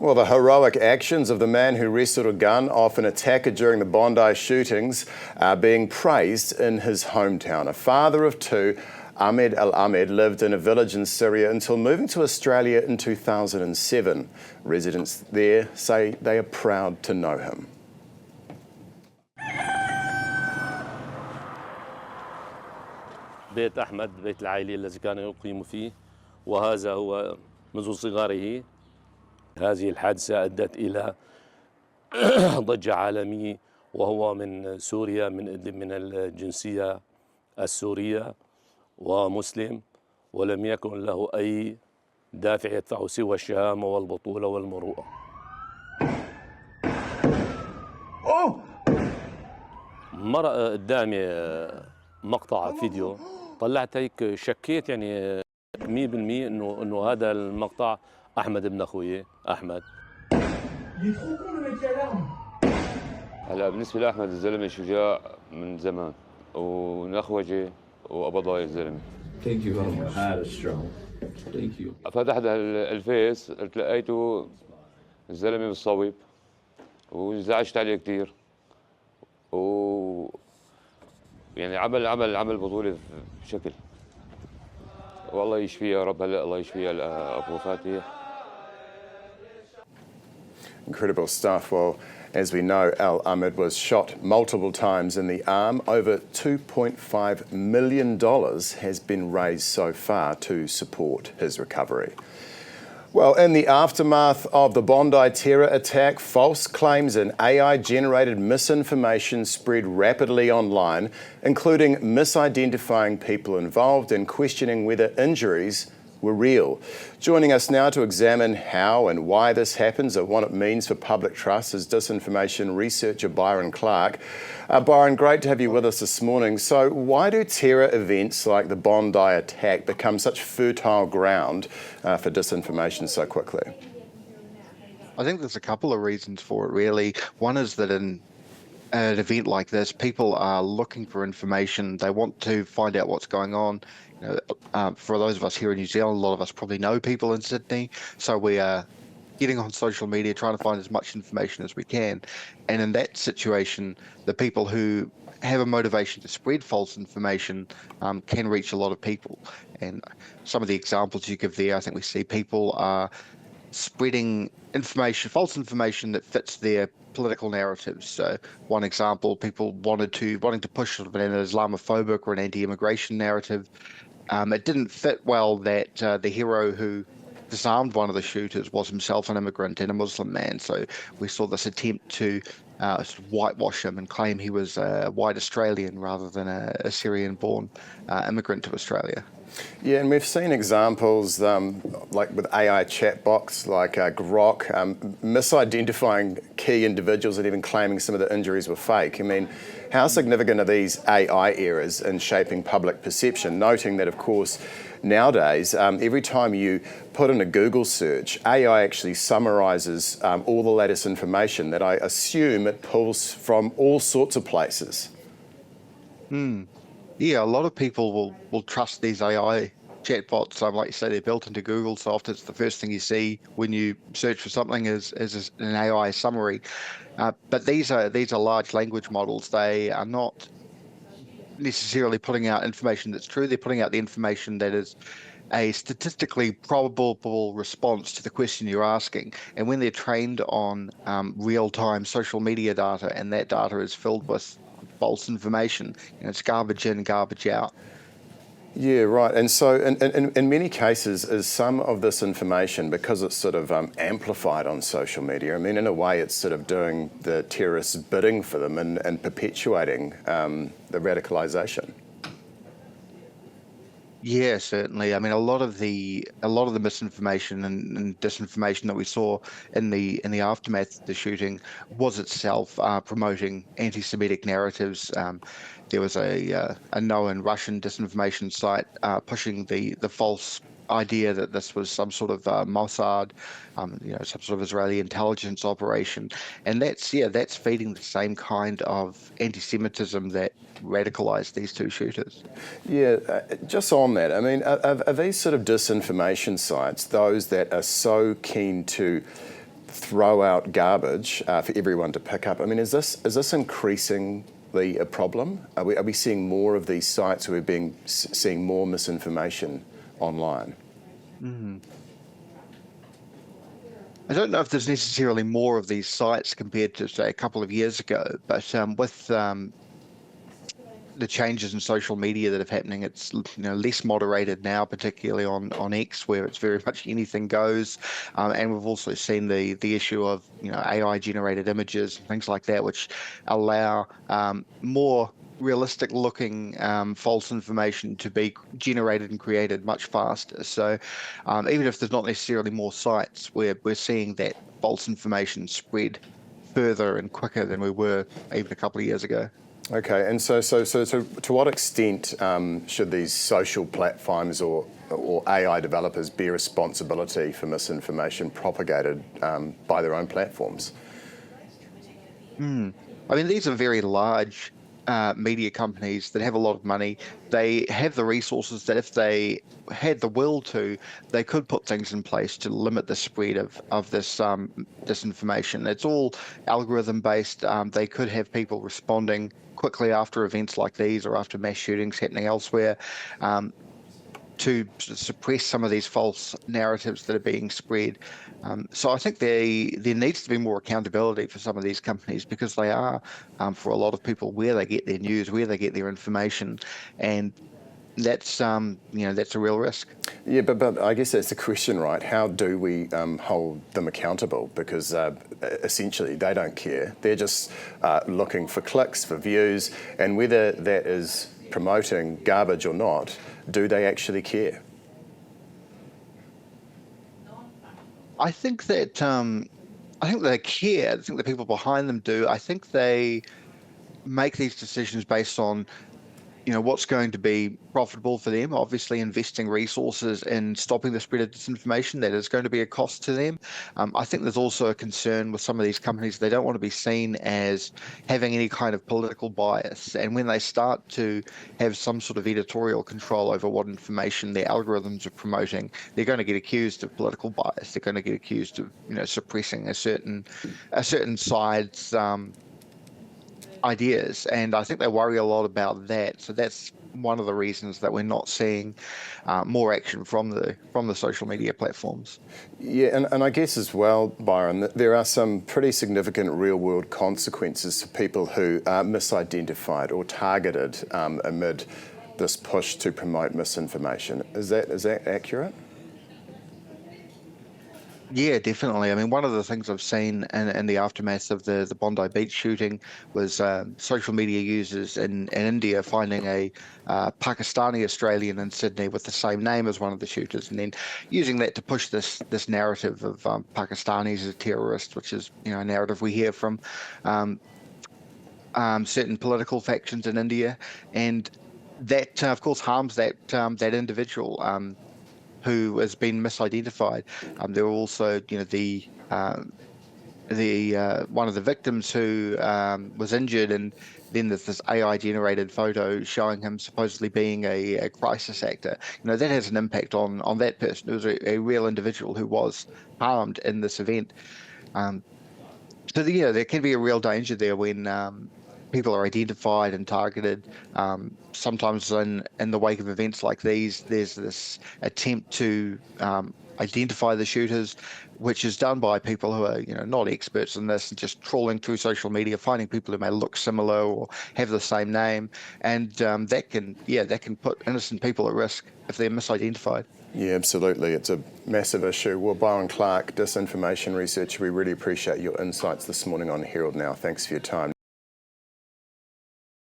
Well, the heroic actions of the man who wrestled a gun off an attacker during the Bondi shootings are being praised in his hometown. A father of two, Ahmed Al-Ahmed, lived in a village in Syria until moving to Australia in 2007. Residents there say they are proud to know him. بيت أحمد بيت العائلة الذي كان يقيم فيه، وهذا هو منذ صغره. هذه الحادثة أدت إلى ضجة عالمية، وهو من سوريا من الجنسية السورية ومسلم، ولم يكن له أي دافع يدفعه سوى الشهامة والبطولة والمروءة. مرة قدامي مقطع فيديو، طلعت هيك شكيت يعني 100% انه هذا المقطع احمد ابن اخوي احمد. هلا بالنسبه لاحمد الزلمه شجاع من زمان ونخوجه وقبضاي الزلمه. Thank you very much. That is strong. Thank you. فتحت الفيس لقيته الزلمه بالصويب وزعجت عليه كثير يعني عمل بطوله بشكل والله يشفيه يا رب. هلا الله يشفيه ابو فاتح. Incredible stuff. Well, as we know, Al-Ahmed was shot multiple times in the arm. Over $2.5 million has been raised so far to support his recovery. Well, in the aftermath of the Bondi terror attack, false claims and AI-generated misinformation spread rapidly online, including misidentifying people involved and questioning whether injuries were real. Joining us now to examine how and why this happens and what it means for public trust is disinformation researcher Byron Clark. Byron, great to have you with us this morning. So why do terror events like the Bondi attack become such fertile ground for disinformation so quickly? I think there's a couple of reasons for it, really. One is that in an event like this, people are looking for information. They want to find out what's going on. For those of us here in New Zealand, a lot of us probably know people in Sydney, so we are getting on social media, trying to find as much information as we can. And in that situation, the people who have a motivation to spread false information can reach a lot of people. And some of the examples you give there, I think we see people are spreading information, false information that fits their political narratives. So one example, people wanting to push sort of an Islamophobic or an anti-immigration narrative. It didn't fit well that the hero who disarmed one of the shooters was himself an immigrant and a Muslim man. So we saw this attempt to sort of whitewash him and claim he was a white Australian rather than a Syrian-born immigrant to Australia. Yeah, and we've seen examples like with AI chatbots like Grok, misidentifying key individuals and even claiming some of the injuries were fake. I mean, how significant are these AI errors in shaping public perception? Noting that, of course, nowadays, every time you put in a Google search, AI actually summarises all the latest information that I assume it pulls from all sorts of places. Yeah, a lot of people will trust these AI chatbots. Like you say, they're built into Google, so often it's the first thing you see when you search for something is an AI summary. But these are large language models. They are not necessarily putting out information that's true. They're putting out the information that is a statistically probable response to the question you're asking. And when they're trained on real-time social media data, and that data is filled with false information, it's garbage in, garbage out. Yeah, right. And so in many cases, is some of this information, because it's sort of amplified on social media, I mean, in a way it's sort of doing the terrorists' bidding for them and perpetuating the radicalisation? Yeah, certainly. I mean, a lot of the misinformation and disinformation that we saw in the aftermath of the shooting was itself promoting anti-Semitic narratives. There was a known Russian disinformation site pushing the false idea that this was some sort of Mossad, some sort of Israeli intelligence operation, and that's feeding the same kind of anti-Semitism that radicalized these two shooters. Yeah, just on that, I mean, are these sort of disinformation sites those that are so keen to throw out garbage for everyone to pick up. I mean, is this increasingly a problem? Are we seeing more of these sites where we're seeing more misinformation online? I don't know if there's necessarily more of these sites compared to, say, a couple of years ago, but with the changes in social media that are happening, it's less moderated now, particularly on X, where it's very much anything goes, and we've also seen the issue of AI generated images and things like that, which allow more realistic looking false information to be generated and created much faster. So even if there's not necessarily more sites, we're seeing that false information spread further and quicker than we were even a couple of years ago. Okay, and so to what extent should these social platforms or AI developers bear responsibility for misinformation propagated by their own platforms? I mean, these are very large media companies that have a lot of money. They have the resources that if they had the will to, they could put things in place to limit the spread of this disinformation. It's all algorithm based. They could have people responding quickly after events like these or after mass shootings happening elsewhere, to suppress some of these false narratives that are being spread. So I think there needs to be more accountability for some of these companies, because they are, for a lot of people, where they get their news, where they get their information, and that's that's a real risk. Yeah, but I guess that's the question, right? How do we hold them accountable? Because essentially they don't care. They're just looking for clicks, for views, and whether that is promoting garbage or not, do they actually care? I think they care. I think the people behind them do. I think they make these decisions based on what's going to be profitable for them. Obviously, investing resources in stopping the spread of disinformation, that is going to be a cost to them. I think there's also a concern with some of these companies. They don't want to be seen as having any kind of political bias. And when they start to have some sort of editorial control over what information their algorithms are promoting, they're going to get accused of political bias. They're going to get accused of, suppressing a certain side's ideas, and I think they worry a lot about that. So that's one of the reasons that we're not seeing more action from the social media platforms. Yeah, and I guess as well, Byron, that there are some pretty significant real-world consequences to people who are misidentified or targeted amid this push to promote misinformation. Is that accurate? Yeah, definitely. I mean, one of the things I've seen in the aftermath of the Bondi beach shooting was social media users in India finding a Pakistani Australian in Sydney with the same name as one of the shooters, and then using that to push this narrative of Pakistanis as terrorists, which is a narrative we hear from certain political factions in India, and that of course harms that individual who has been misidentified. There were also, the one of the victims who was injured, and then there's this AI-generated photo showing him supposedly being a crisis actor. That has an impact on that person. It was a real individual who was harmed in this event. So there can be a real danger there when people are identified and targeted. Sometimes in the wake of events like these, there's this attempt to identify the shooters, which is done by people who are not experts in this, and just trawling through social media, finding people who may look similar or have the same name, and that can put innocent people at risk if they're misidentified. Yeah, absolutely. It's a massive issue. Well, Byron Clark, disinformation researcher, we really appreciate your insights this morning on Herald Now. Thanks for your time.